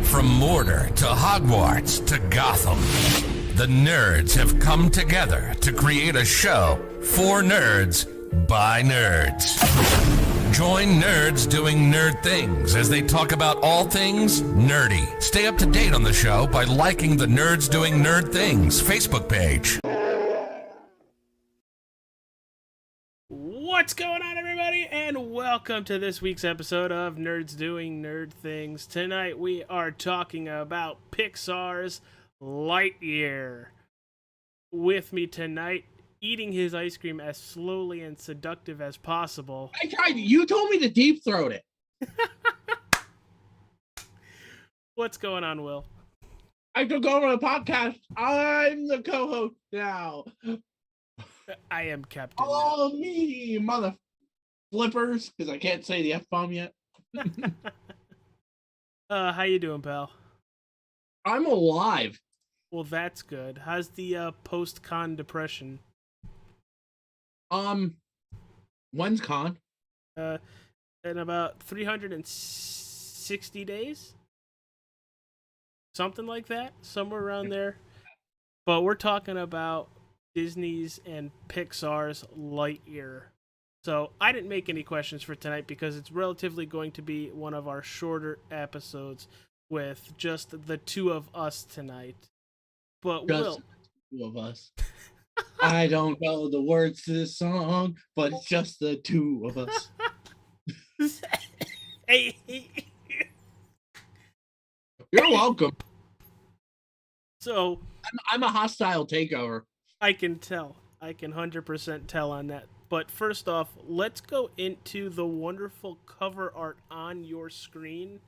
From Mordor to Hogwarts to Gotham, the nerds have come together to create a show for nerds by nerds. Join nerds doing nerd things as they talk about all things nerdy. Stay up to date on the show by liking the Nerds Doing Nerd Things Facebook page. What's going on, everybody, and welcome to this week's episode of Nerds Doing Nerd Things. Tonight we are talking about Pixar's Lightyear. With me tonight, eating his ice cream as slowly and seductive as possible. I tried. You told me to deep throat it. What's going on, Will? I took over the podcast. I'm the co-host now. I am Captain. Oh, me, mother flippers, because I can't say the F-bomb yet. How you doing, pal? I'm alive. Well, that's good. How's the post-con depression? When's con? In about 360 days? Something like that? Somewhere around there. But we're talking about Disney's and Pixar's Lightyear. So I didn't make any questions for tonight because it's relatively going to be one of our shorter episodes with just the two of us tonight. But Just Will, the two of us. I don't know the words to this song, but it's just the two of us. hey, You're welcome. so I'm a hostile takeover. I can tell. I can 100% tell on that. But first off, let's go into the wonderful cover art on your screen.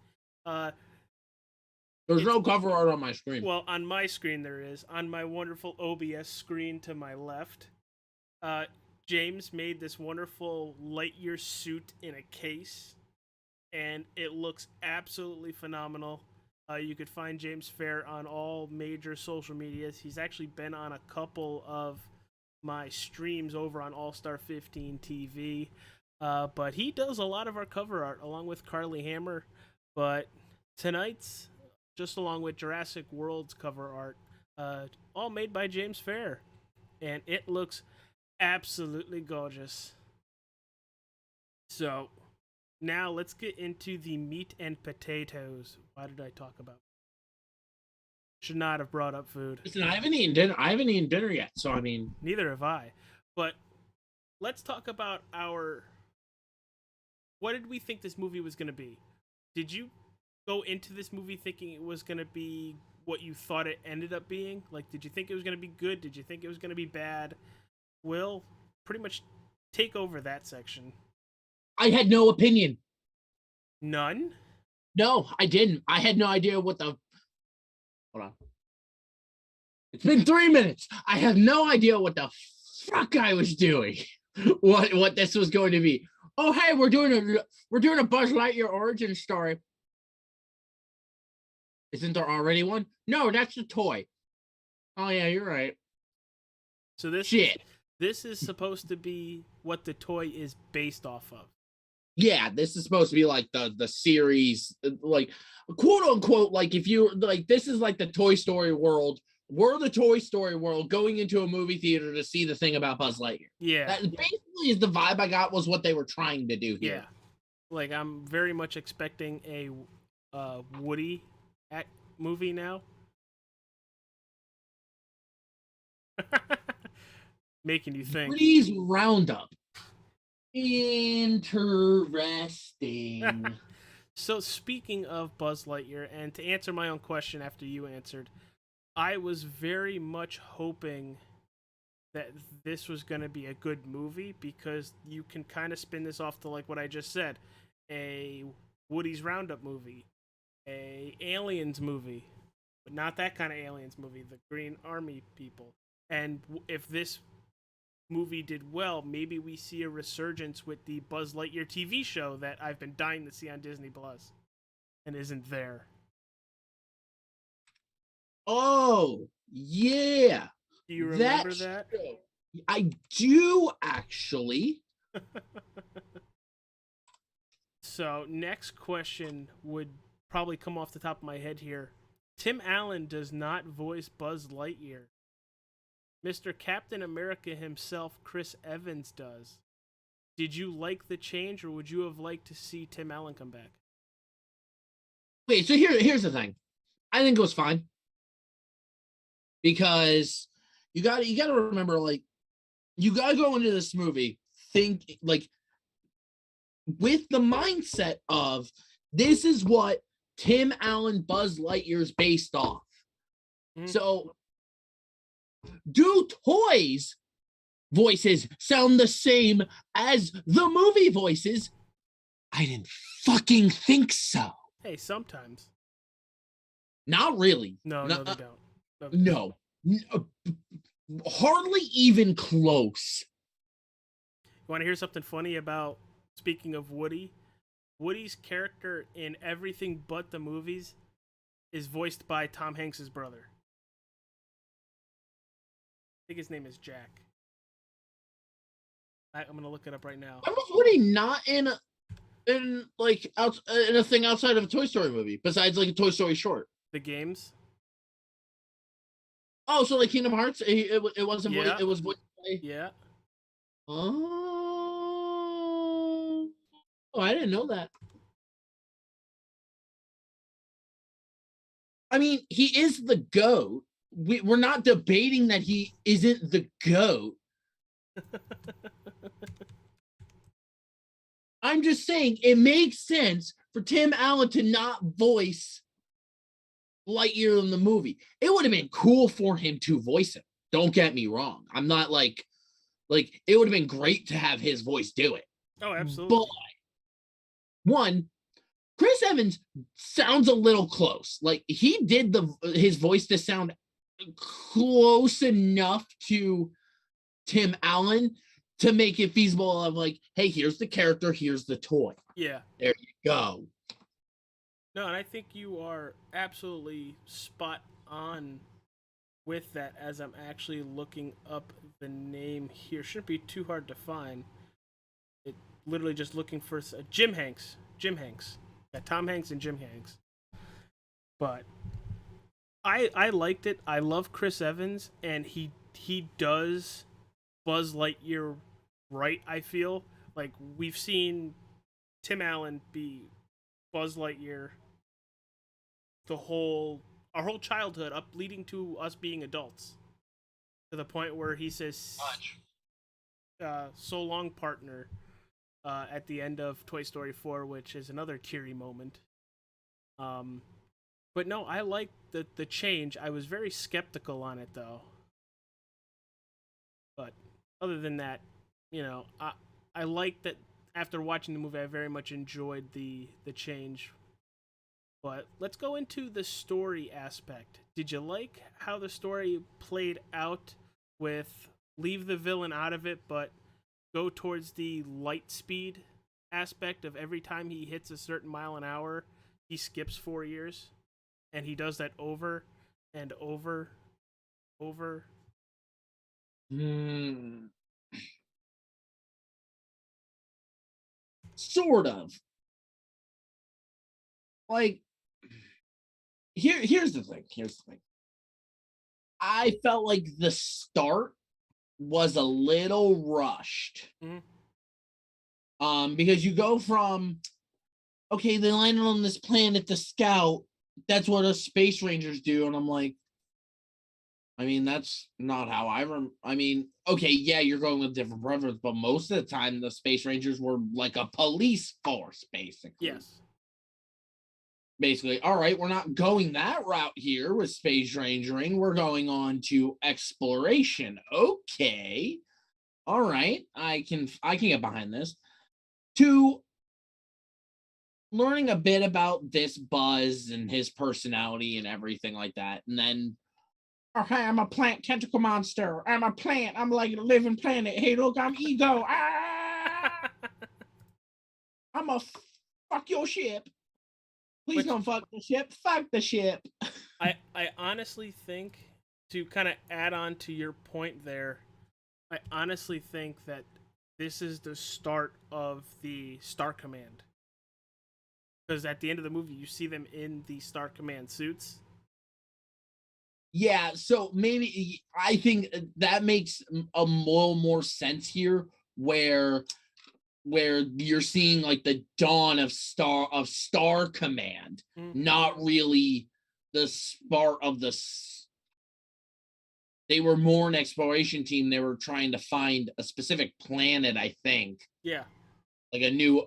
There's no cover art on my screen. Well, on my screen there is. On my wonderful OBS screen to my left, James made this wonderful Lightyear suit in a case, and it looks absolutely phenomenal. You could find James Fair on all major social medias. He's actually been on a couple of my streams over on All Star 15 TV. But he does a lot of our cover art along with Carly Hammer. But tonight's, just along with Jurassic World's cover art, all made by James Fair. And it looks absolutely gorgeous. So now let's get into the meat and potatoes. Why did I talk about? Should not have brought up food. Listen, I haven't eaten dinner yet, so I mean, Neither have I. But let's talk about what did we think this movie was going to be? Did you go into this movie thinking it was going to be what you thought it ended up being? Like, did you think it was going to be good? Did you think it was going to be bad? Will, pretty much take over that section. I had no opinion. None? No, I didn't. I had no idea what the... Hold on. It's been 3 minutes. I have no idea what the fuck I was doing. What this was going to be. Oh, hey, we're doing a Buzz Lightyear origin story. Isn't there already one? No, that's the toy. Oh yeah, you're right. So this is supposed to be what the toy is based off of. Yeah, this is supposed to be like the series, like quote unquote, like if you like this is like the Toy Story world. We're the Toy Story world going into a movie theater to see the thing about Buzz Lightyear. Yeah. That basically is the vibe I got was what they were trying to do here. Yeah. Like, I'm very much expecting a Woody movie now. Making you think. Woody's Roundup. Interesting. So speaking of Buzz Lightyear, and to answer my own question after you answered, I was very much hoping that this was going to be a good movie because you can kind of spin this off to like what I just said. A Woody's Roundup movie. A Aliens movie. But not that kind of Aliens movie. The Green Army people. And if this movie did well, maybe we see a resurgence with the Buzz Lightyear TV show that I've been dying to see on Disney Plus and isn't there. Oh, yeah. Do you remember that? I do, actually. So, next question would probably come off the top of my head here. Tim Allen does not voice Buzz Lightyear. Mr. Captain America himself, Chris Evans, does. Did you like the change, or would you have liked to see Tim Allen come back? Wait, so here's the thing. I think it was fine. Because you gotta remember, like, you gotta go into this movie with the mindset of this is what Tim Allen Buzz Lightyear is based off. Mm-hmm. So do toys voices sound the same as the movie voices? I didn't fucking think so. Hey, sometimes. Not really. No, they don't. No. Hardly even close. You want to hear something funny about, speaking of Woody? Woody's character in everything but the movies is voiced by Tom Hanks' brother. I think his name is Jack. I'm going to look it up right now. Why was Woody not in a thing outside of a Toy Story movie, besides like a Toy Story short? The games? Oh, so like Kingdom Hearts? It wasn't. Yeah. It was voiced by... Yeah. Oh, I didn't know that. I mean, he is the GOAT. We're not debating that he isn't the GOAT. I'm just saying it makes sense for Tim Allen to not voice Lightyear in the movie. It would have been cool for him to voice him. Don't get me wrong. I'm not like it would have been great to have his voice do it. Oh, absolutely. But one, Chris Evans sounds a little close. Like he did his voice to sound close enough to Tim Allen to make it feasible of like, hey, here's the character, here's the toy. Yeah. There you go. No, and I think you are absolutely spot on with that as I'm actually looking up the name here. Shouldn't be too hard to find. It literally just looking for Jim Hanks. Jim Hanks. Yeah, Tom Hanks and Jim Hanks. But I liked it. I love Chris Evans, and he does Buzz Lightyear right, I feel. Like, we've seen Tim Allen be Buzz Lightyear our whole childhood up leading to us being adults, to the point where he says so long, partner, at the end of Toy Story 4, which is another teary moment. But no, I like the change. I was very skeptical on it, though. But other than that, you know, I like that after watching the movie, I very much enjoyed the change. But let's go into the story aspect. Did you like how the story played out with leave the villain out of it, but go towards the light speed aspect of every time he hits a certain mile an hour, he skips 4 years? And he does that over and over. Sort of. Like, here's the thing. I felt like the start was a little rushed. Mm-hmm. Because you go from, okay, they landed on this planet to scout. That's what us space rangers do. And I'm like, I mean, that's not how I mean, okay, yeah, you're going with different preference, but most of the time the space rangers were like a police force, basically. Yes. Basically, all right, we're not going that route here with space rangering. We're going on to exploration. Okay. All right, I can get behind this. To learning a bit about this Buzz and his personality and everything like that. And then, okay, I'm a plant tentacle monster. I'm a plant. I'm like a living planet. Hey, look, I'm ego. I'm a fuck your ship. Please don't fuck the ship. Fuck the ship. I honestly think, to kind of add on to your point there, I honestly think that this is the start of the Star Command. Because at the end of the movie, you see them in the Star Command suits. Yeah, so maybe I think that makes a little more sense here, where you're seeing like the dawn of Star Command, not really the start of the. They were more an exploration team. They were trying to find a specific planet, I think. Yeah. Like a new,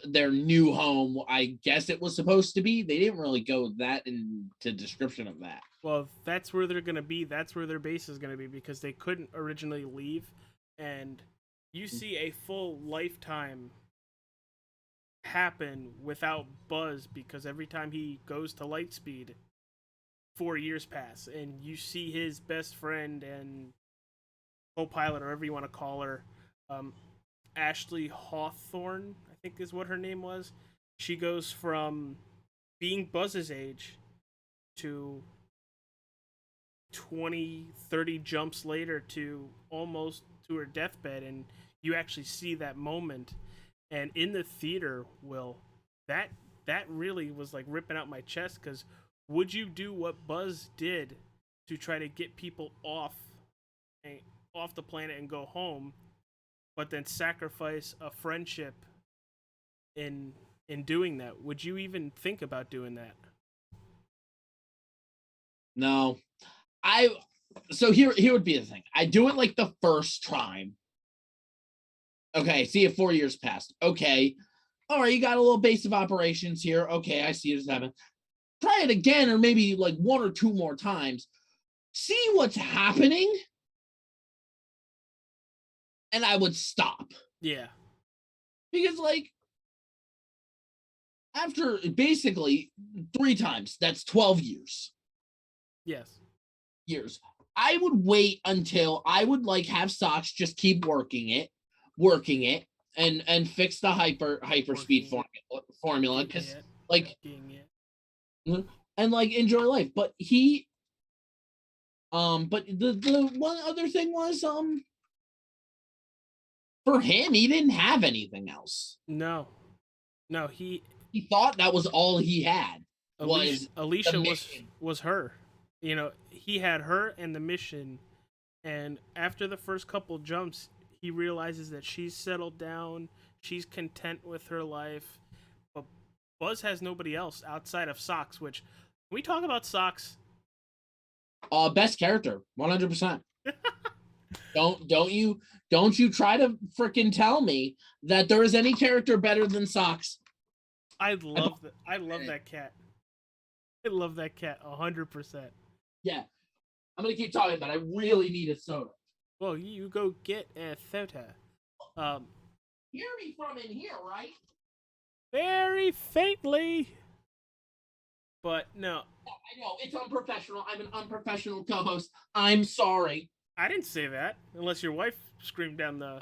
their new home. I guess it was supposed to be. They didn't really go that into description of that. Well, that's where they're going to be. That's where their base is going to be because they couldn't originally leave. And you see a full lifetime happen without Buzz because every time he goes to Lightspeed, 4 years pass. And you see his best friend and co-pilot, or whatever you want to call her, Ashley Hawthorne, I think is what her name was. She goes from being Buzz's age to 20, 30 jumps later to almost to her deathbed, and you actually see that moment. And in the theater, Will, that really was like ripping out my chest, because would you do what Buzz did to try to get people off the planet and go home, but then sacrifice a friendship in doing that? Would you even think about doing that? No. So here would be the thing. I do it like the first time. Okay, see if 4 years passed. Okay. All right, you got a little base of operations here. Okay, I see this happen. Try it again, or maybe like one or two more times. See what's happening. And I would stop. Yeah. Because like after basically 3 times, that's 12 years. Yes. Years. I would wait until I would like have Socks just keep working it and fix the hyperspeed formula because like and like enjoy life. But he but the one other thing was for him, he didn't have anything else. No, he thought that was all he had. Alicia was her. You know, he had her and the mission, and after the first couple jumps, he realizes that she's settled down, she's content with her life, but Buzz has nobody else outside of Socks, which, can we talk about Socks? Best character, 100%. Don't you try to freaking tell me that there is any character better than Socks. I love that cat. I love that cat 100%. Yeah, I'm gonna keep talking, but I really need a soda. Well, you go get a soda. Hear me from in here, right? Very faintly. But no. I know, it's unprofessional. I'm an unprofessional co-host. I'm sorry. I didn't say that, unless your wife screamed down the...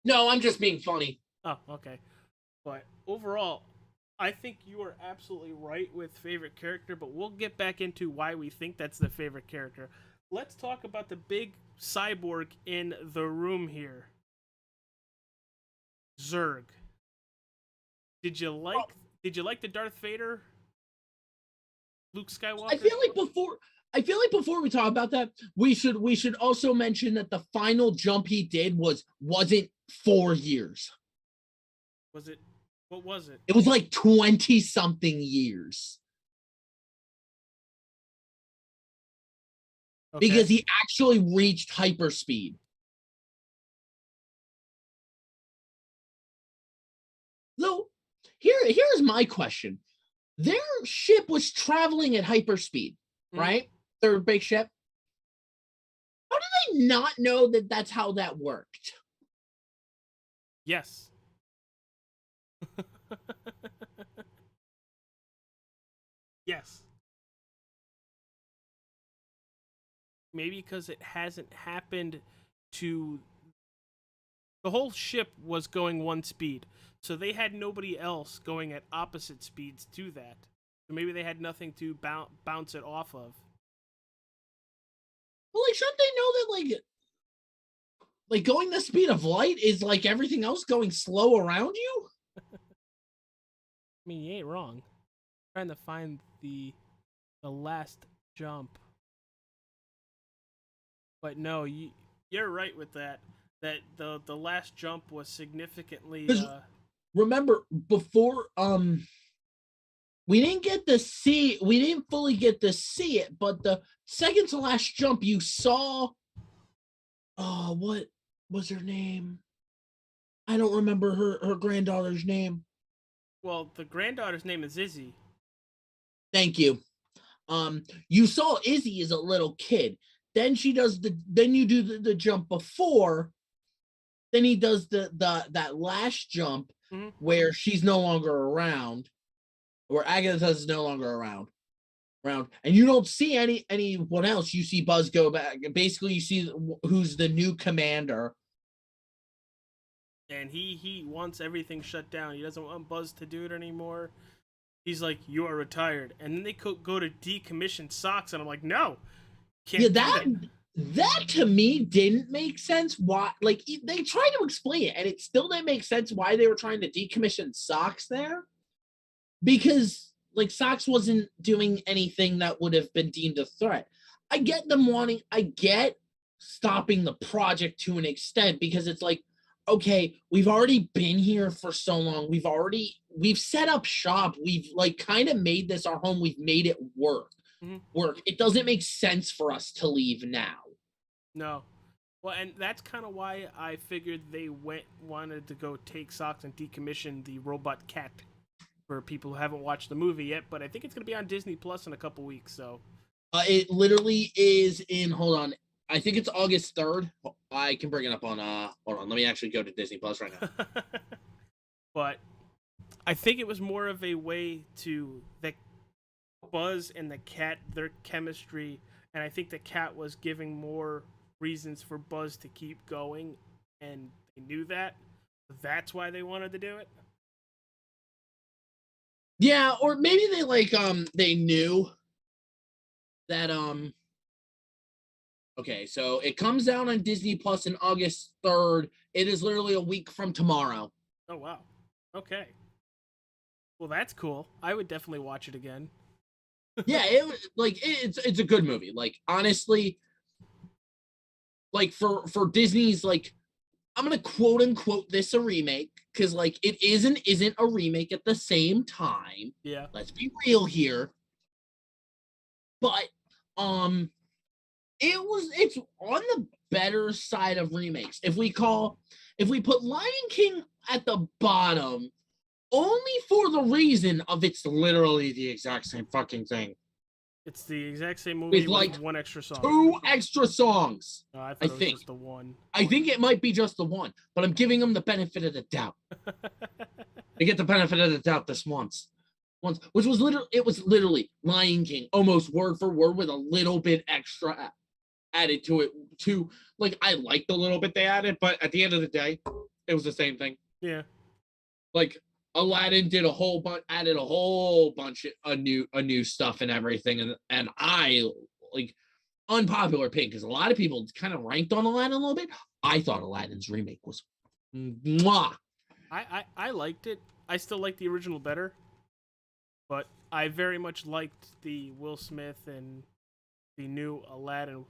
No, I'm just being funny. Oh, okay. But overall, I think you are absolutely right with favorite character, but we'll get back into why we think that's the favorite character. Let's talk about the big cyborg in the room here. Zurg. Did you like the Darth Vader Luke Skywalker? I feel like before we talk about that, we should also mention that the final jump he did wasn't 4 years. Was it? What was it? It was like 20 something years. Okay. Because he actually reached hyperspeed. So here's my question. Their ship was traveling at hyperspeed, right? Their big ship. How do they not know that that's how that worked? Yes. Yes. Maybe because it hasn't happened to... The whole ship was going one speed, so they had nobody else going at opposite speeds to that. So maybe they had nothing to bounce it off of. Well, like, shouldn't they know that, like going the speed of light is like everything else going slow around you? mean, you ain't wrong. Trying to find the last jump, but no, you're right with that. That the last jump was significantly. 'Cause remember before we didn't fully get to see it, but the second to last jump you saw, what was her name? I don't remember her granddaughter's name. Well, the granddaughter's name is Izzy. Thank you. You saw Izzy as a little kid. Then you do the jump before. Then he does that last jump where she's no longer around, where Agatha is no longer around, and you don't see anyone else. You see Buzz go back. Basically, you see who's the new commander. And he wants everything shut down. He doesn't want Buzz to do it anymore. He's like, "You are retired," and then they go to decommission Socks, and I'm like, "No, can't." Yeah, that to me didn't make sense. Why? Like they tried to explain it, and it still didn't make sense why they were trying to decommission Socks there, because like Socks wasn't doing anything that would have been deemed a threat. I get stopping the project to an extent, because it's like, okay, we've already been here for so long. We've set up shop. We've like kind of made this our home. We've made it work. It doesn't make sense for us to leave now. No. Well, and that's kind of why I figured they wanted to go take Socks and decommission the robot cat, for people who haven't watched the movie yet, but I think it's going to be on Disney Plus in a couple weeks, so. It literally is in, hold on, I think it's August 3rd. I can bring it up on, hold on, let me actually go to Disney Plus right now. But I think it was more of a way to, the Buzz and the cat, their chemistry, and I think the cat was giving more reasons for Buzz to keep going, and they knew that. That's why they wanted to do it. Yeah, or maybe they knew that okay, so it comes out on Disney Plus on August 3rd. It is literally a week from tomorrow. Oh wow. Okay. Well, that's cool. I would definitely watch it again. Yeah, it's a good movie. Like honestly, like for Disney's, like, I'm gonna quote unquote this a remake, because like it isn't a remake at the same time. Yeah. Let's be real here. But it's on the better side of remakes. If we put Lion King at the bottom, only for the reason of it's literally the exact same fucking thing. It's the exact same movie with like one extra song. 2 extra songs. No, I thought it was just the one. I think it might be just the one, but I'm giving them the benefit of the doubt. They get the benefit of the doubt this once, which was literally Lion King, almost word for word, with a little bit extra added to it. Like, I liked the little bit they added, but at the end of the day, it was the same thing. Yeah. Like, Aladdin did added a whole bunch of new stuff and everything, and I, like, unpopular opinion, because a lot of people kind of ranked on Aladdin a little bit. I thought Aladdin's remake was mwah. I liked it. I still like the original better, but I very much liked the Will Smith and the new Aladdin.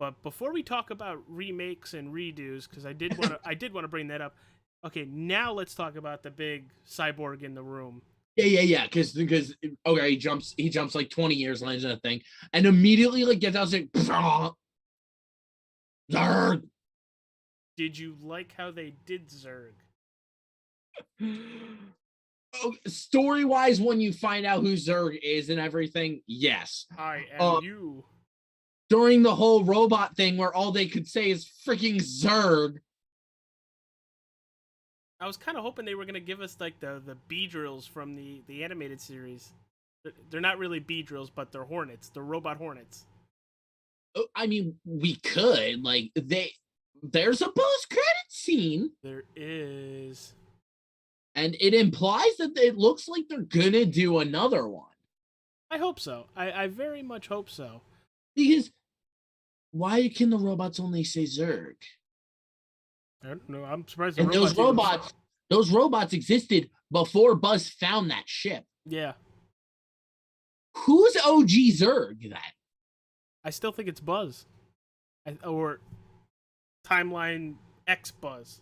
But before we talk about remakes and redos, because I did want to bring that up. Okay, now let's talk about the big cyborg in the room. Yeah. Because okay, he jumps like 20 years, lands in a thing, and immediately like gets out like Zurg. Did you like how they did Zurg? Oh, story-wise, when you find out who Zurg is and everything, yes. I am you. During the whole robot thing where all they could say is freaking Zurg. I was kind of hoping they were going to give us like the Beedrills from the animated series. They're not really Beedrills, but they're Hornets. They're robot Hornets. I mean, we could. Like, there's a post-credit scene. There is. And it implies that it looks like they're going to do another one. I hope so. I very much hope so. Because why can the robots only say Zurg? I don't know. I'm surprised. And those robots existed before Buzz found that ship. Yeah. Who's OG Zurg then? I still think it's Buzz. Or Timeline X Buzz.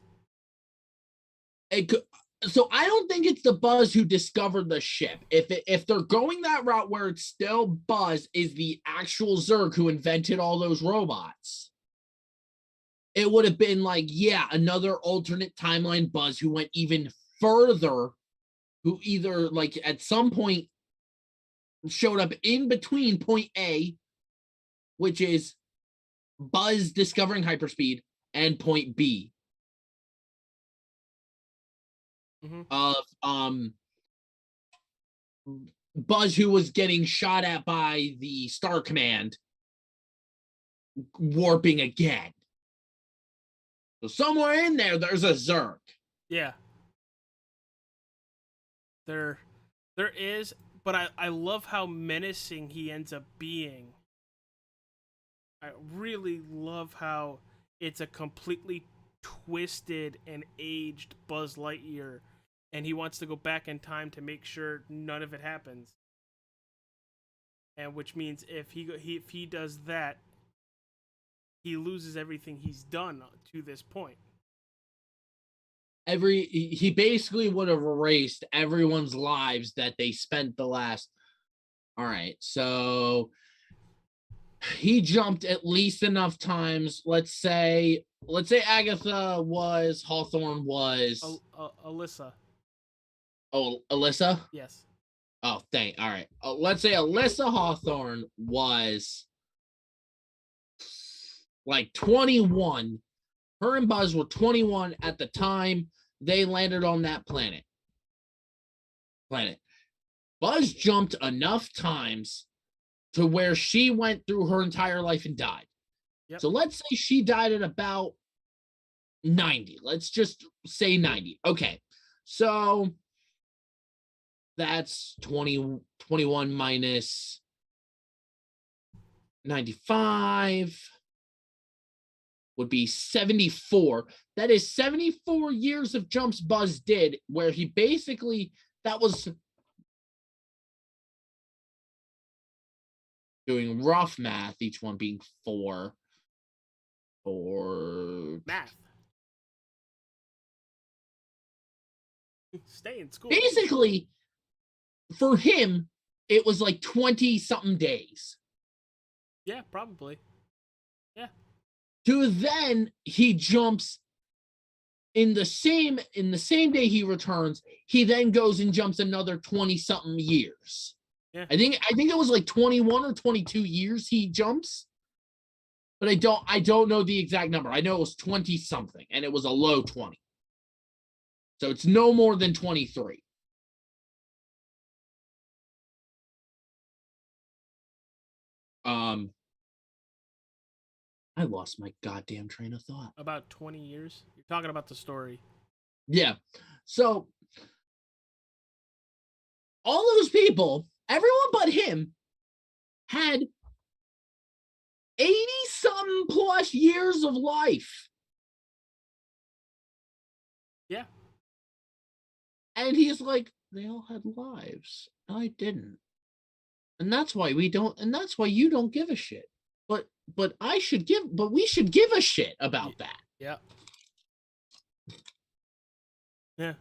So I don't think it's the Buzz who discovered the ship. If they're going that route where it's still Buzz is the actual Zurg who invented all those robots, it would have been like, yeah, another alternate timeline Buzz who went even further, who either like at some point showed up in between point A, which is Buzz discovering hyperspeed, and point B of Buzz, who was getting shot at by the Star Command, warping again. So somewhere in there's a Zurg. Yeah. There is, but I love how menacing he ends up being. I really love how it's a completely twisted and aged Buzz Lightyear, and he wants to go back in time to make sure none of it happens. And which means if he does that, he loses everything he's done to this point. He basically would have erased everyone's lives that they spent the last. All right, so he jumped at least enough times. Let's say Agatha was, Hawthorne was, Alyssa. Oh, Alyssa? Yes. Oh, all right. Let's say Alyssa Hawthorne was like 21. Her and Buzz were 21 at the time they landed on that planet. Buzz jumped enough times to where she went through her entire life and died. Yep. So let's say she died at about 90. Let's just say 90. Okay. So that's 21 minus 95 would be 74. That is 74 years of jumps Buzz did, where he basically, that was doing rough math, each one being 4 or math. Stay in school. Basically, for him, it was like 20 something days. Yeah, probably. Yeah. To then he jumps in the same day he returns, he then goes and jumps another 20 something years. Yeah. I think it was like 21 or 22 years he jumps. But I don't know the exact number. I know it was 20 something and it was a low 20. So it's no more than 23. I lost my goddamn train of thought. About 20 years? You're talking about the story. Yeah. So all those people, everyone but him, had 80-something plus years of life. Yeah. And he's like, they all had lives. I didn't. And that's why you don't give a shit. But we should give a shit about that. Yeah. Yeah.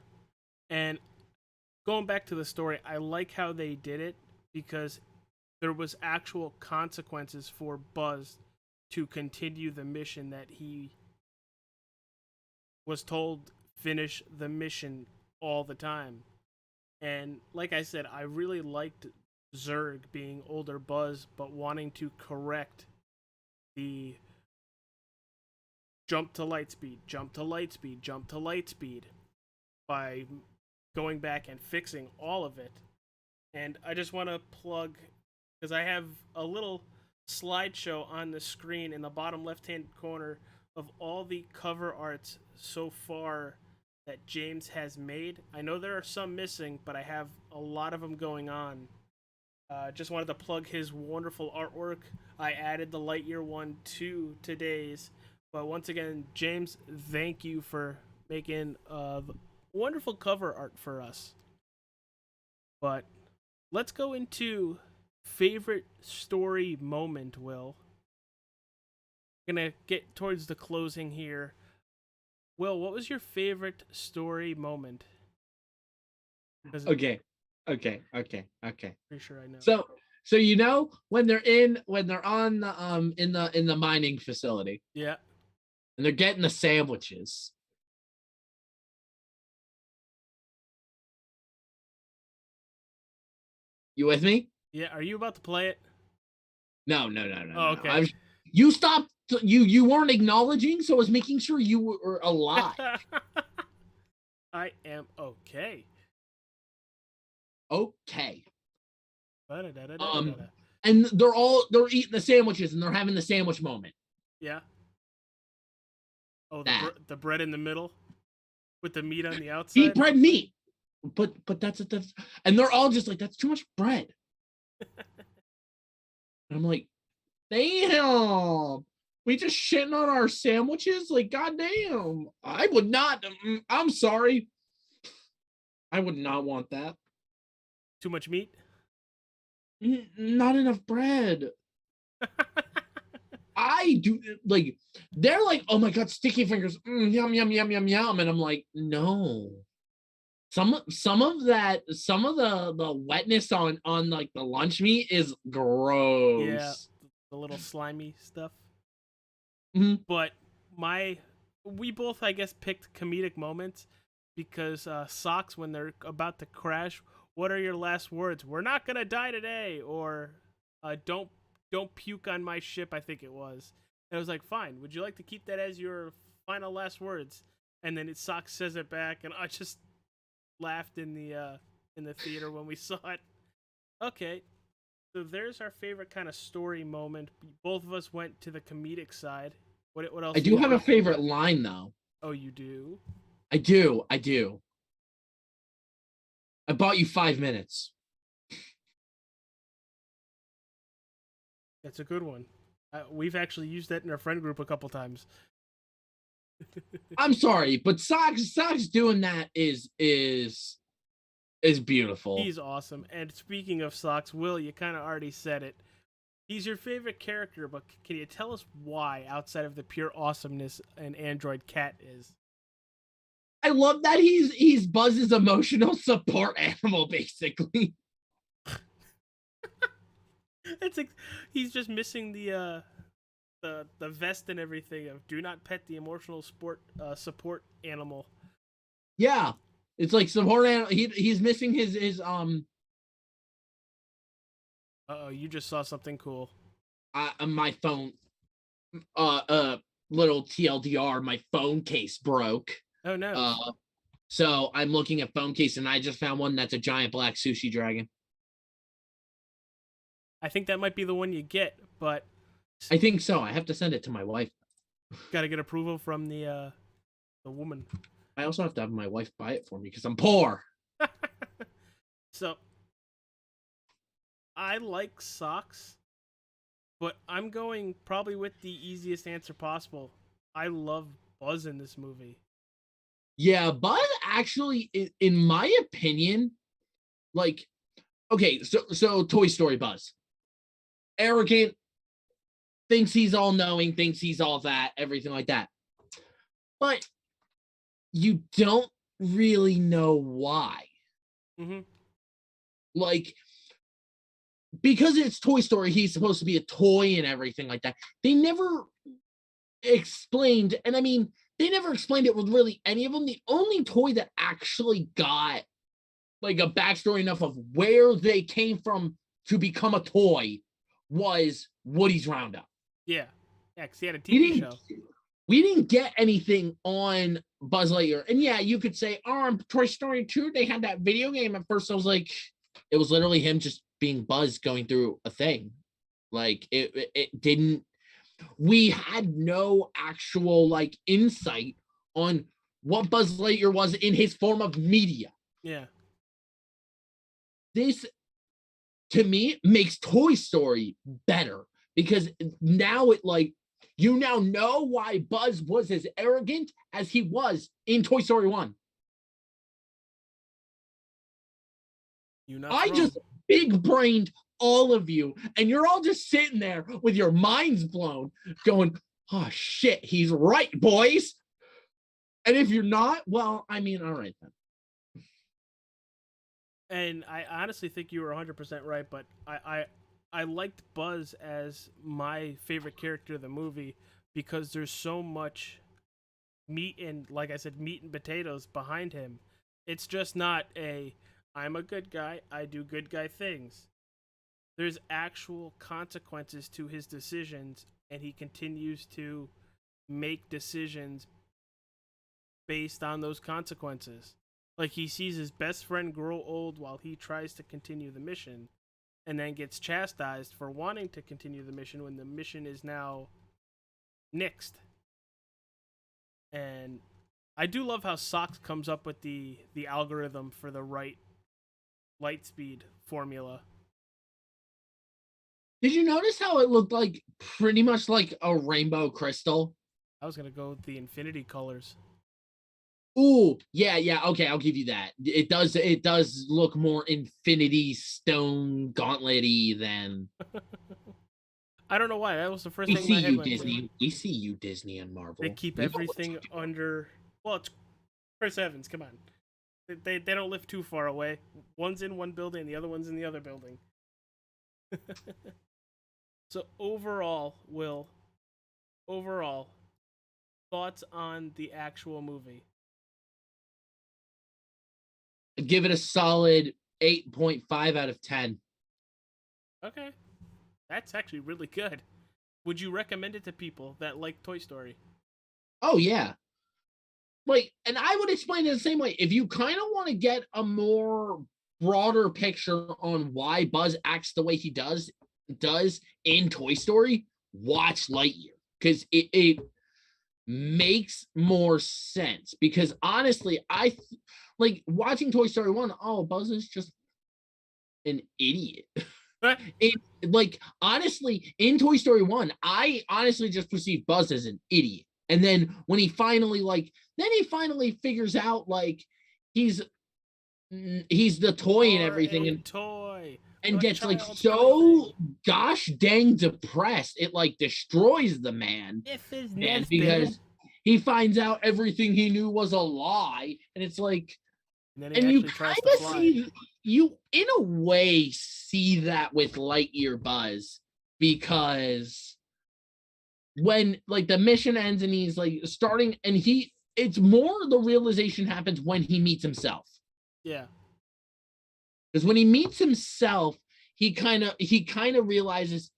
And going back to the story, I like how they did it because there was actual consequences for Buzz to continue the mission that he was told finish the mission all the time. And like I said, I really liked Zurg being older Buzz, but wanting to correct the jump to light speed by going back and fixing all of it. And I just want to plug, because I have a little slideshow on the screen in the bottom left-hand corner of all the cover arts so far that James has made. I know there are some missing, but I have a lot of them going on. Just wanted to plug his wonderful artwork. I added the Lightyear one to today's. But once again, James, thank you for making wonderful cover art for us. But let's go into favorite story moment, Will. Gonna get towards the closing here. Will, what was your favorite story moment? Okay. Pretty sure I know. So when they're on the in the mining facility, Yeah. and they're getting the sandwiches. You with me? Yeah. Are you about to play it? No. Oh, okay. You stopped. You weren't acknowledging, so I was making sure you were alive. I am okay. Okay. Ba-da-da-da-da-da-da. And they're eating the sandwiches and they're having the sandwich moment. Yeah. Oh, That. the bread in the middle with the meat on the outside. Deep bread meat. But that's and they're all just like, that's too much bread. And I'm like, damn. We just shitting on our sandwiches? Like, goddamn. I would not. I'm sorry. I would not want that. Too much meat? Not enough bread. I do like. They're like, oh my god, sticky fingers. Yum yum yum yum yum. And I'm like, no. Some of the wetness on like the lunch meat is gross. Yeah, the little slimy stuff. Mm-hmm. But we both, I guess, picked comedic moments because Socks, when they're about to crash, what are your last words? We're not gonna die today, or don't puke on my ship. I think it was. And I was like, fine. Would you like to keep that as your final last words? And then Socks says it back, and I just laughed in the theater when we saw it. Okay. So there's our favorite kind of story moment. Both of us went to the comedic side. What else? I do have a favorite line though. Oh, you do? I do. I bought you 5 minutes. That's a good one. We've actually used that in our friend group a couple times. I'm sorry, but Socks doing that is beautiful. He's awesome. And speaking of Socks, Will, you kind of already said it. He's your favorite character, but can you tell us why, outside of the pure awesomeness an android cat is? I love that he's Buzz's emotional support animal, basically. It's like he's just missing the vest and everything of do not pet the emotional support animal. Yeah, it's like support animal. He's missing his Uh-oh, you just saw something cool. My phone, little TLDR, my phone case broke. Oh no. So I'm looking at phone case and I just found one that's a giant black sushi dragon. I think that might be the one you get, but I think so. I have to send it to my wife. Got to get approval from the woman. I also have to have my wife buy it for me because I'm poor. So I like Socks, but I'm going probably with the easiest answer possible. I love Buzz in this movie. Yeah, Buzz actually, in my opinion, like, okay, so Toy Story Buzz. Arrogant, thinks he's all knowing, thinks he's all that, everything like that. But you don't really know why. Mm-hmm. Like, because it's Toy Story, he's supposed to be a toy and everything like that. They never explained, and I mean, they never explained it with really any of them. The only toy that actually got like a backstory enough of where they came from to become a toy was Woody's Roundup. Yeah, because he had a TV show. We didn't get anything on Buzz Lightyear. And yeah, you could say, oh, on Toy Story 2, they had that video game. At first, I was like, it was literally him just being Buzz going through a thing. Like, it didn't, we had no actual, like, insight on what Buzz Lightyear was in his form of media. Yeah. This, to me, makes Toy Story better because now it, like, you now know why Buzz was as arrogant as he was in Toy Story 1. I just big-brained all of you, and you're all just sitting there with your minds blown, going, oh, shit, he's right, boys. And if you're not, well, I mean, all right, then. And I honestly think you were 100% right, but I liked Buzz as my favorite character of the movie because there's so much meat and, like I said, meat and potatoes behind him. It's just not I'm a good guy, I do good guy things. There's actual consequences to his decisions, and he continues to make decisions based on those consequences. Like, he sees his best friend grow old while he tries to continue the mission, and then gets chastised for wanting to continue the mission when the mission is now nixed. And I do love how Socks comes up with the algorithm for the right light speed formula. Did you notice how it looked like pretty much like a rainbow crystal? I was going to go with the infinity colors. Ooh, yeah, okay, I'll give you that. It does look more Infinity Stone Gauntlet-y than... I don't know why. That was the first we thing see my head you, went Disney. to. We see you, Disney and Marvel. They keep everything under... Well, it's Chris Evans, come on. They don't live too far away. One's in one building, the other one's in the other building. So overall, Will, thoughts on the actual movie? I'd give it a solid 8.5 out of 10. Okay. That's actually really good. Would you recommend it to people that like Toy Story? Oh, yeah. Like, and I would explain it the same way. If you kind of want to get a more broader picture on why Buzz acts the way he does in Toy Story, watch Lightyear. Because it makes more sense. Because honestly, like watching Toy Story 1, oh, Buzz is just an idiot. Like, honestly, in Toy Story 1, I honestly just perceived Buzz as an idiot. And then when he finally figures out, like, he's the toy and everything, and gets like so gosh dang depressed, it like destroys the man. Because he finds out everything he knew was a lie, and it's like, and you kind of see, you in a way see that with Lightyear Buzz, because when like the mission ends and he's like starting, and it's more the realization happens when he meets himself. Yeah. Because when he meets himself, he kind of realizes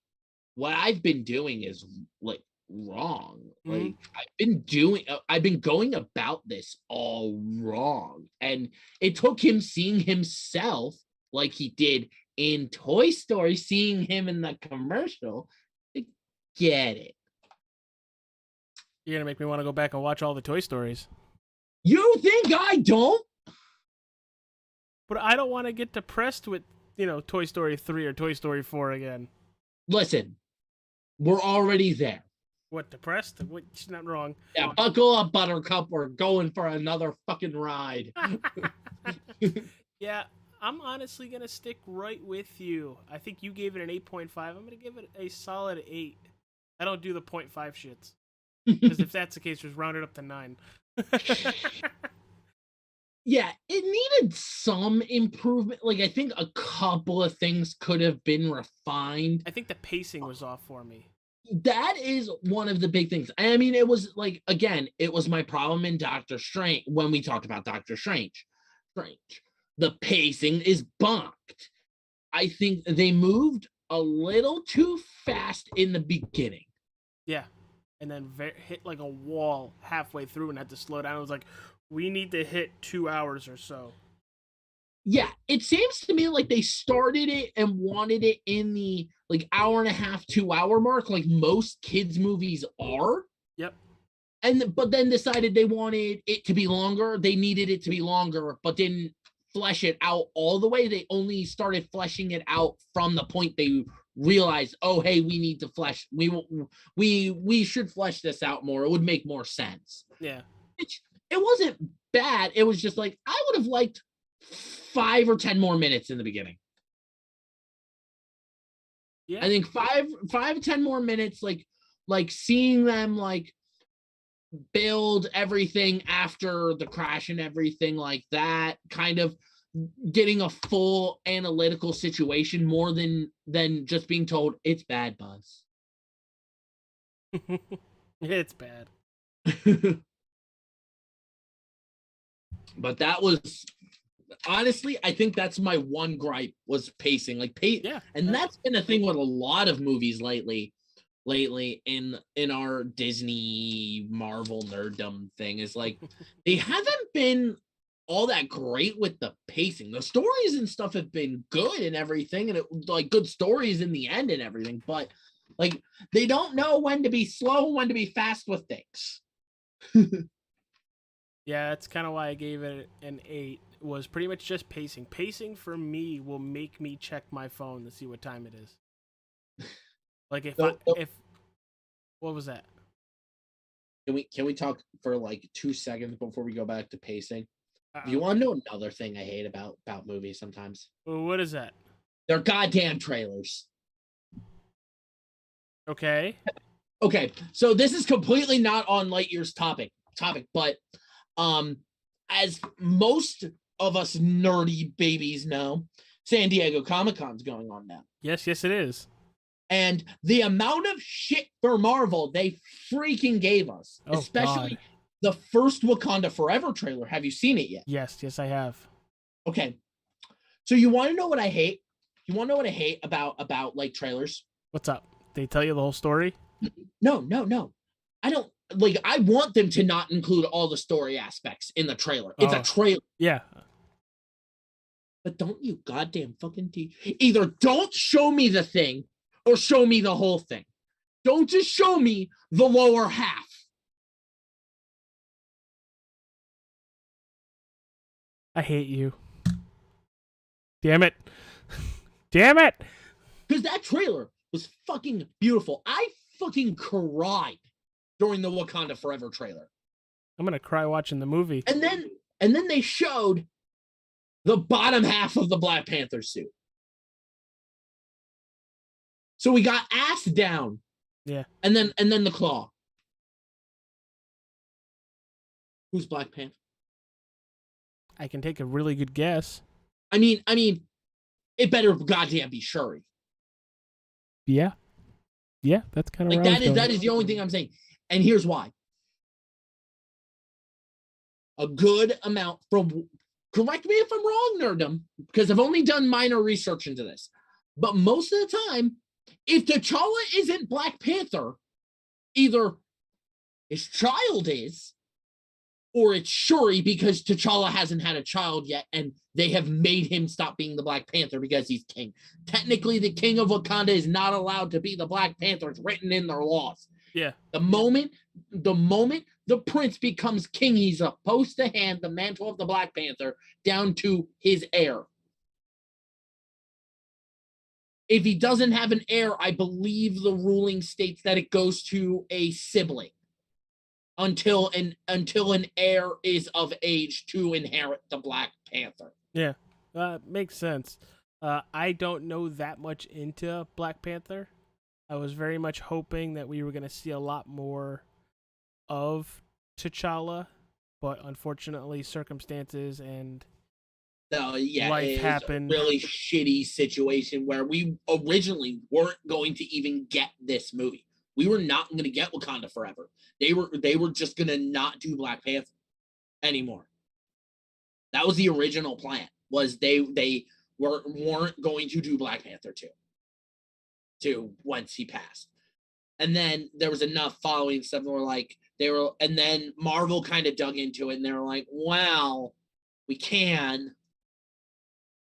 what I've been doing is like wrong. Mm-hmm. Like I've been going about this all wrong. And it took him seeing himself like he did in Toy Story, seeing him in the commercial, to get it. You're gonna make me want to go back and watch all the Toy Stories. You think I don't? But I don't want to get depressed with, Toy Story 3 or Toy Story 4 again. Listen, we're already there. What, depressed? She's not wrong. Yeah, buckle up, Buttercup. We're going for another fucking ride. Yeah, I'm honestly going to stick right with you. I think you gave it an 8.5. I'm going to give it a solid 8. I don't do the 0.5 shits. Because if that's the case, just round it up to 9. Yeah, it needed some improvement. Like, I think a couple of things could have been refined. I think the pacing was off for me. That is one of the big things. I mean, it was like, again, it was my problem in Doctor Strange when we talked about Doctor Strange. The pacing is bunked. I think they moved a little too fast in the beginning. Yeah. And then hit like a wall halfway through and had to slow down. It was like, we need to hit 2 hours or so. Yeah, it seems to me like they started it and wanted it in the like hour and a half, 2 hour mark, like most kids' movies are. Yep. But then decided they wanted it to be longer. They needed it to be longer, but didn't flesh it out all the way. They only started fleshing it out from the point they realized, oh, hey, we need to flesh. We should flesh this out more. It would make more sense. Yeah. It wasn't bad. It was just like, I would have liked 5 or 10 more minutes in the beginning. Yeah. I think 10 more minutes, like seeing them like build everything after the crash and everything like that, kind of getting a full analytical situation more than just being told it's bad, Buzz. It's bad. But that was honestly, I think that's my one gripe was pacing. Like Yeah. And that's been a thing with a lot of movies lately in our Disney Marvel nerddom thing, is like they haven't been all that great with the pacing. The stories and stuff have been good and everything, and it like good stories in the end and everything, but like they don't know when to be slow and when to be fast with things. Yeah, that's kind of why I gave it an 8. Was pretty much just pacing. Pacing for me will make me check my phone to see what time it is. Like if what was that? Can we talk for like 2 seconds before we go back to pacing? Uh-oh. You want to know another thing I hate about movies sometimes? Well, what is that? They're goddamn trailers. Okay. Okay, so this is completely not on Lightyear's topic, but as most of us nerdy babies know, San Diego Comic-Con's going on now. Yes, it is. And the amount of shit for Marvel they freaking gave us, especially the first Wakanda Forever trailer. Have you seen it yet? Yes, I have. Okay. So you want to know what I hate? You want to know what I hate about like trailers? What's up? They tell you the whole story? No. I don't like. I want them to not include all the story aspects in the trailer. It's a trailer. Yeah. But don't you goddamn fucking either don't show me the thing or show me the whole thing. Don't just show me the lower half. I hate you. Damn it. Damn it. Because that trailer was fucking beautiful. I fucking cried during the Wakanda Forever trailer. I'm gonna cry watching the movie. And then they showed the bottom half of the Black Panther suit. So we got ass down. Yeah. And then the claw. Who's Black Panther? I can take a really good guess. I mean, it better goddamn be Shuri. Yeah. Yeah, that's kind of like that is the only thing I'm saying. And here's why. A good amount from, correct me if I'm wrong, nerdum, because I've only done minor research into this. But most of the time, if T'Challa isn't Black Panther, either his child is, or it's Shuri because T'Challa hasn't had a child yet, and they have made him stop being the Black Panther because he's king. Technically, the king of Wakanda is not allowed to be the Black Panther. It's written in their laws. Yeah. The moment the prince becomes king, he's supposed to hand the mantle of the Black Panther down to his heir. If he doesn't have an heir, I believe the ruling states that it goes to a sibling until an heir is of age to inherit the Black Panther. Yeah, makes sense. I don't know that much into Black Panther. I was very much hoping that we were going to see a lot more of T'Challa, but unfortunately, circumstances and life happened. A really shitty situation where we originally weren't going to even get this movie. We were not going to get Wakanda Forever. They were just going to not do Black Panther anymore. That was the original plan. Was they weren't going to do Black Panther 2 once he passed. And then there was enough following stuff and then Marvel kind of dug into it and they were like, well, we can.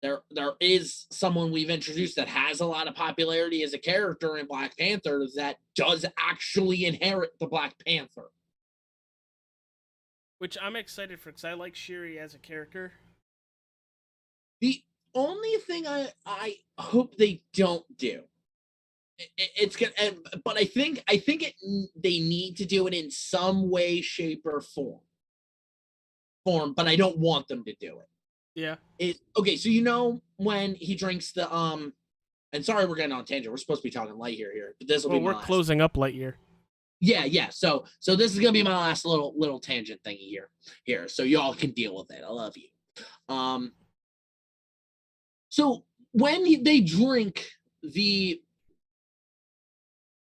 There is someone we've introduced that has a lot of popularity as a character in Black Panther that does actually inherit the Black Panther. Which I'm excited for because I like Shuri as a character. The only thing I hope they don't do, it's gonna, but I think they need to do it in some way, shape, or form. But I don't want them to do it. Yeah. Okay, so you know when he drinks the and sorry we're getting on a tangent. We're supposed to be talking Lightyear here, but this will Well, be my we're last. closing up Lightyear. Yeah. So this is gonna be my last little tangent thingy here. So y'all can deal with it. I love you. So when they drink the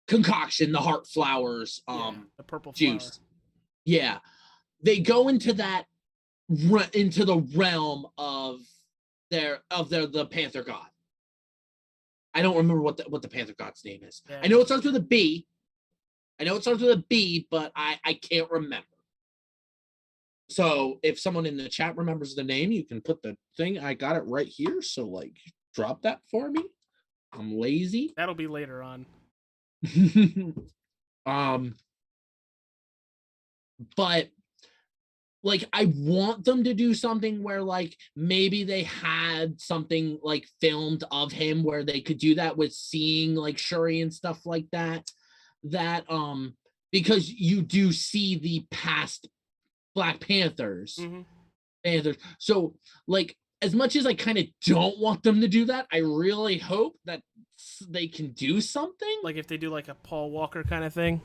concoction, the heart flowers, the purple juice, flower. yeah, they go into the realm of the Panther God. I don't remember what the Panther God's name is. Yeah. I know it starts with a B. But I can't remember. So if someone in the chat remembers the name, you can put the thing. I got it right here. So like drop that for me. I'm lazy. That'll be later on. But like I want them to do something where like maybe they had something like filmed of him where they could do that with seeing like Shuri and stuff like that. Because you do see the past Black Panthers. So like as much as I kind of don't want them to do that, I really hope that they can do something. Like if they do like a Paul Walker kind of thing.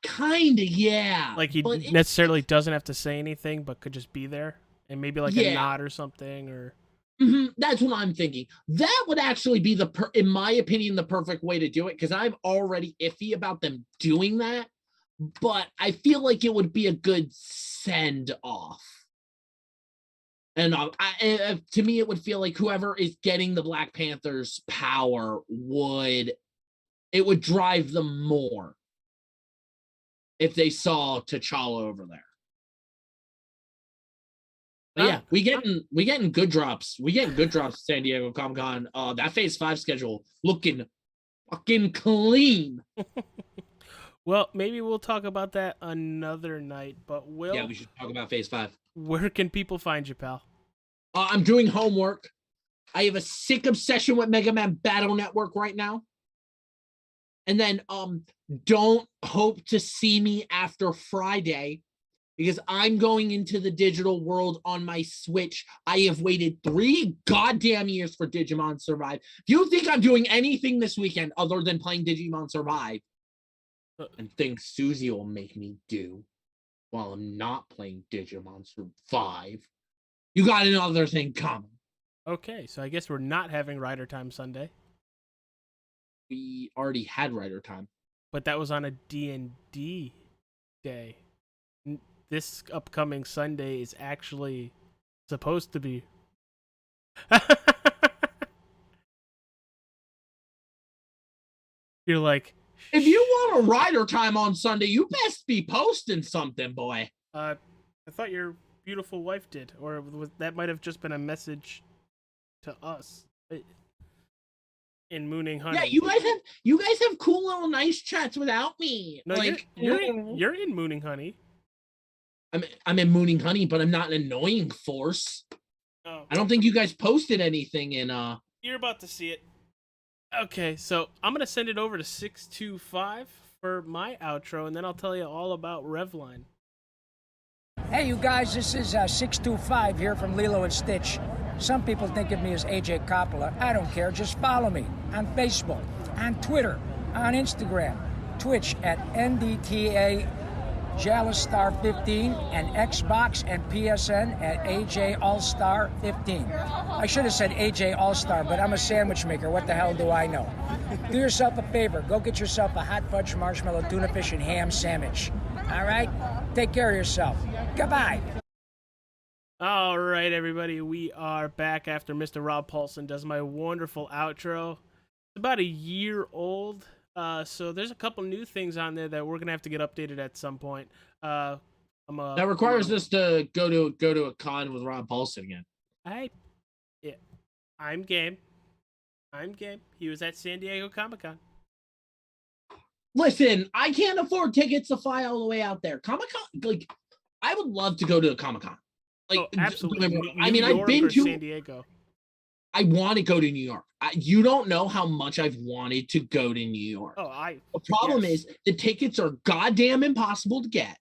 Kinda, yeah. Like he necessarily doesn't have to say anything, but could just be there, and maybe like a nod or something, or. That's what I'm thinking. That would actually be in my opinion, the perfect way to do it, because I'm already iffy about them doing that. But I feel like it would be a good send off. And to me, it would feel like whoever is getting the Black Panther's power would drive them more if they saw T'Challa over there. But yeah, we getting good drops. We getting good drops. San Diego Comic-Con. That Phase 5 schedule looking fucking clean. Well, maybe we'll talk about that another night. But yeah, we should talk about Phase 5. Where can people find you, pal? I'm doing homework. I have a sick obsession with Mega Man Battle Network right now. And then don't hope to see me after Friday, because I'm going into the digital world on my Switch. I have waited 3 goddamn years for Digimon Survive. If you think I'm doing anything this weekend other than playing Digimon Survive, and think Susie will make me do while I'm not playing Digimon Survive, you got another thing coming. Okay, so I guess we're not having Rider Time Sunday. We already had Rider Time. But that was on a D&D day. This upcoming Sunday is actually supposed to be. You're like, if you want a Rider Time on Sunday, you best be posting something, boy. I thought your beautiful wife did, or that might have just been a message to us in Mooning Honey. Yeah, you guys have cool little nice chats without me. No, like you're in Mooning Honey. I'm in Mooning Honey, but I'm not an annoying force. Oh. I don't think you guys posted anything in You're about to see it. Okay, so I'm gonna send it over to 625 for my outro, and then I'll tell you all about Revline. Hey, you guys, this is 625 here from Lilo and Stitch. Some people think of me as AJ Coppola. I don't care. Just follow me on Facebook, on Twitter, on Instagram, Twitch at NDTA JalasStar15, and Xbox and PSN at AJ All-Star 15. I should have said AJ All-Star, but I'm a sandwich maker. What the hell do I know? Do yourself a favor. Go get yourself a hot fudge marshmallow tuna fish and ham sandwich. All right? Take care of yourself. Goodbye. All right, everybody. We are back after Mr. Rob Paulson does my wonderful outro. It's about a year old. So there's a couple new things on there that we're gonna have to get updated at some point. That requires us to go to a con with Rob Paulson again. I'm game. He was at San Diego Comic-Con. Listen, I can't afford tickets to fly all the way out there. Comic-Con, like, I would love to go to a Comic-Con. Like, absolutely. I mean, I've been to San Diego. I want to go to New York. You don't know how much I've wanted to go to New York. The problem is the tickets are goddamn impossible to get.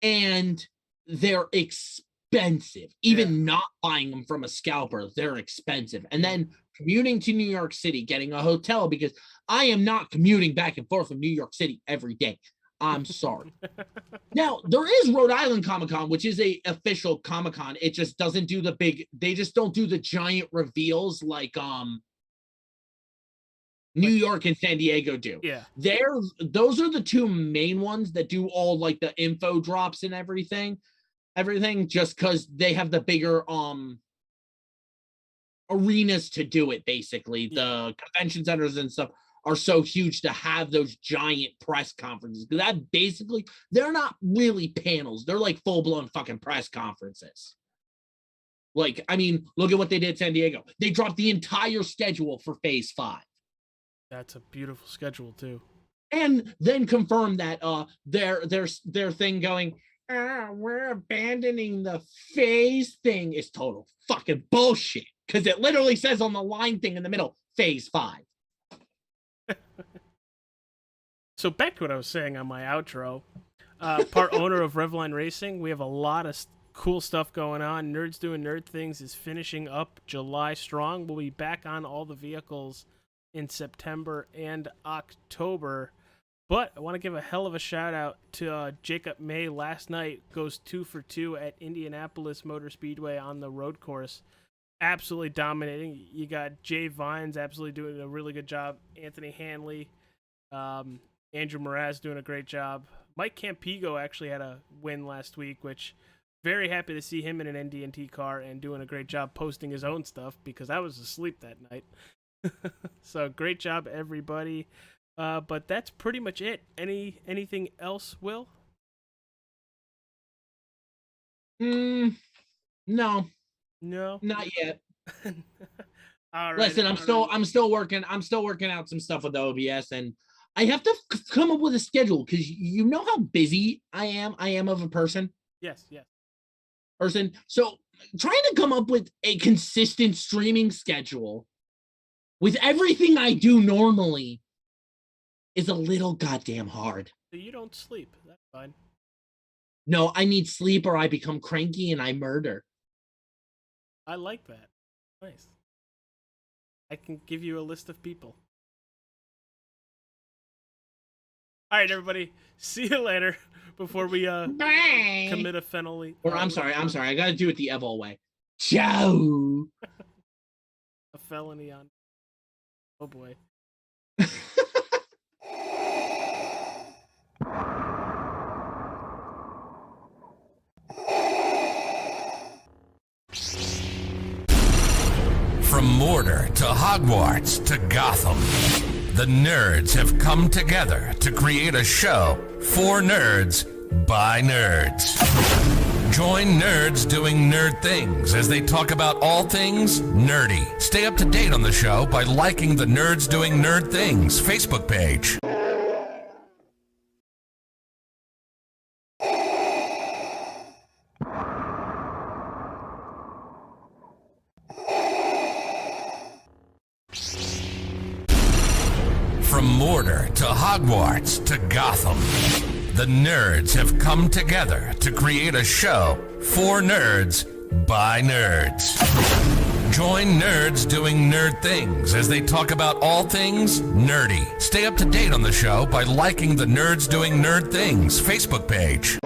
And they're expensive. Even not buying them from a scalper, they're expensive. And then commuting to New York City, getting a hotel, because I am not commuting back and forth from New York City every day. I'm sorry. Now, there is Rhode Island Comic-Con, which is a official Comic-Con. It just doesn't do they just don't do the giant reveals like New York and San Diego do. Yeah. Those are the two main ones that do all like the info drops and everything just because they have the bigger arenas to do it. Basically, the convention centers and stuff are so huge to have those giant press conferences, because that basically, they're not really panels, they're like full-blown fucking press conferences. Like, I mean, look at what they did at San Diego. They dropped the entire schedule for phase 5. That's a beautiful schedule too. And then confirm that their thing going, we're abandoning the phase thing is total fucking bullshit. Because it literally says on the line thing in the middle, phase 5. So back to what I was saying on my outro. Part owner of Revline Racing, we have a lot of cool stuff going on. Nerds Doing Nerd Things is finishing up July strong. We'll be back on all the vehicles in September and October. But I want to give a hell of a shout out to Jacob May. Last night goes 2 for 2 at Indianapolis Motor Speedway on the road course. Absolutely dominating. You got Jay Vines absolutely doing a really good job. Anthony Hanley, Andrew Mraz doing a great job. Mike Campigo actually had a win last week, which very happy to see him in an ND&T car and doing a great job posting his own stuff because I was asleep that night. So great job, everybody. But that's pretty much it. Anything else, Will? No. No, Not yet. All right. Listen, I'm still working out some stuff with the OBS, and I have to come up with a schedule because you know how busy I am of a person. Yes. So trying to come up with a consistent streaming schedule with everything I do normally is a little goddamn hard. So you don't sleep. That's fine. No, I need sleep or I become cranky and I murder. I like that. Nice. I can give you a list of people. All right, everybody. See you later. Before we Bye. commit a felony. Or I'm sorry. I got to do it the Evil way. Ciao. A felony on. Oh boy. From Mordor to Hogwarts to Gotham, the nerds have come together to create a show for nerds by nerds. Join Nerds Doing Nerd Things as they talk about all things nerdy. Stay up to date on the show by liking the Nerds Doing Nerd Things Facebook page. From Mordor to Hogwarts to Gotham, the nerds have come together to create a show for nerds by nerds. Join Nerds Doing Nerd Things as they talk about all things nerdy. Stay up to date on the show by liking the Nerds Doing Nerd Things Facebook page.